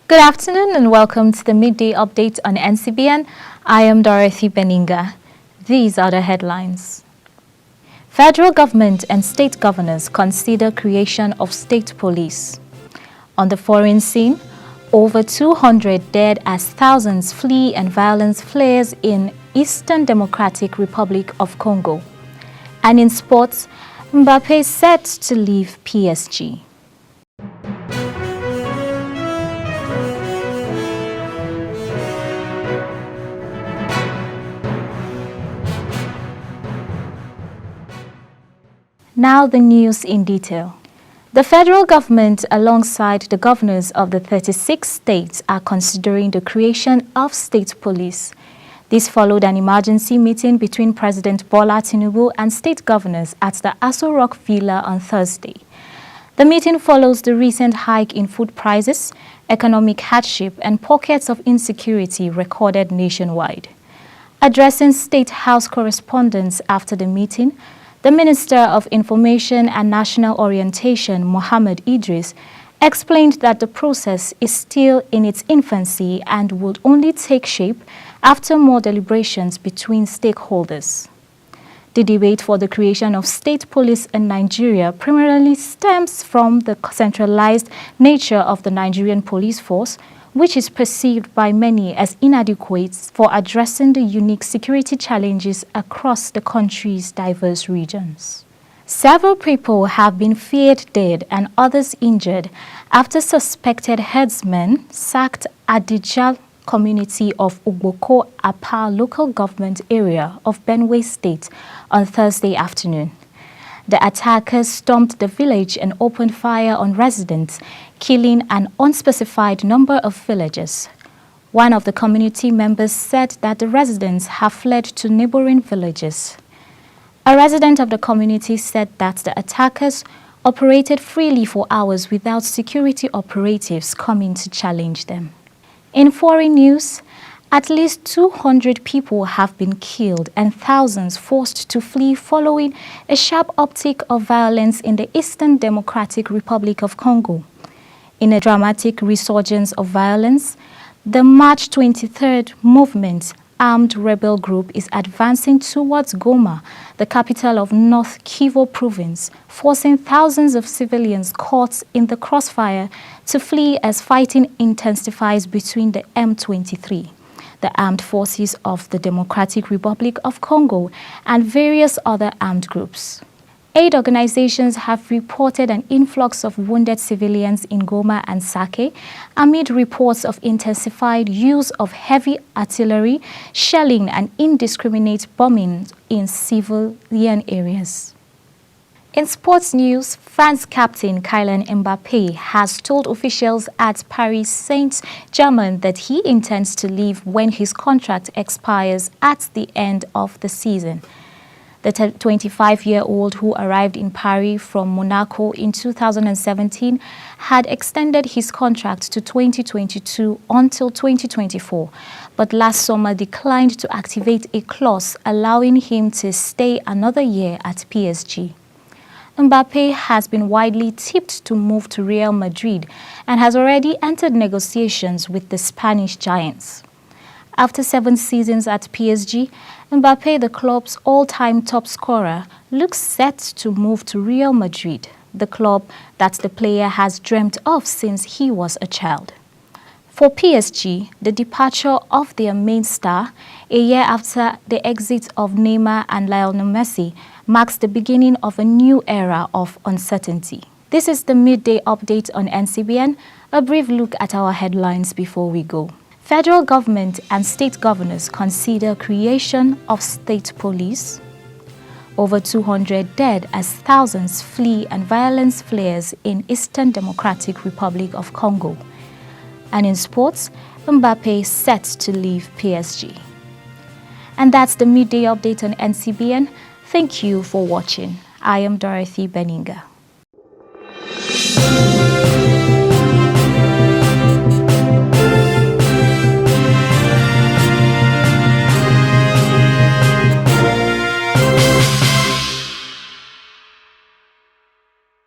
Good afternoon and welcome to the Midday Update on NCBN. I am Dorothy Beninga. These are the headlines. Federal government and state governors consider creation of state police. On the foreign scene, over 200 dead as thousands flee and violence flares in Eastern Democratic Republic of Congo. And in sports, Mbappe set to leave PSG. Now the news in detail. The federal government, alongside the governors of the 36 states, are considering the creation of state police. This followed an emergency meeting between President Bola Tinubu and state governors at the Aso Rock Villa on Thursday. The meeting follows the recent hike in food prices, economic hardship, and pockets of insecurity recorded nationwide. Addressing State House correspondents after the meeting, the Minister of Information and National Orientation, Mohammed Idris, explained that the process is still in its infancy and would only take shape after more deliberations between stakeholders. The debate for the creation of state police in Nigeria primarily stems from the centralized nature of the Nigerian police force, which is perceived by many as inadequate for addressing the unique security challenges across the country's diverse regions. Several people have been feared dead and others injured after suspected herdsmen sacked at the Jal community of Ugboko Apa local government area of Benue State on Thursday afternoon. The attackers stormed the village and opened fire on residents, killing an unspecified number of villagers. One of the community members said that the residents have fled to neighboring villages. A resident of the community said that the attackers operated freely for hours without security operatives coming to challenge them. In foreign news, at least 200 people have been killed and thousands forced to flee following a sharp uptick of violence in the Eastern Democratic Republic of Congo. In a dramatic resurgence of violence, the March 23rd movement armed rebel group is advancing towards Goma, the capital of North Kivu province, forcing thousands of civilians caught in the crossfire to flee as fighting intensifies between the M23, the armed forces of the Democratic Republic of Congo, and various other armed groups. Aid organizations have reported an influx of wounded civilians in Goma and Sake amid reports of intensified use of heavy artillery, shelling, and indiscriminate bombing in civilian areas. In sports news, France captain Kylian Mbappe has told officials at Paris Saint-Germain that he intends to leave when his contract expires at the end of the season. The 25-year-old, who arrived in Paris from Monaco in 2017, had extended his contract to 2022 until 2024, but last summer declined to activate a clause allowing him to stay another year at PSG. Mbappe has been widely tipped to move to Real Madrid and has already entered negotiations with the Spanish giants. After 7 seasons at PSG, Mbappe, the club's all-time top scorer, looks set to move to Real Madrid, the club that the player has dreamt of since he was a child. For PSG, the departure of their main star, a year after the exit of Neymar and Lionel Messi, marks the beginning of a new era of uncertainty. This is the Midday Update on NCBN, a brief look at our headlines before we go. Federal government and state governors consider creation of state police. Over 200 dead as thousands flee and violence flares in Eastern Democratic Republic of Congo. And in sports, Mbappe set to leave PSG. And that's the Midday Update on NCBN. Thank you for watching. I am Dorothy Beninga.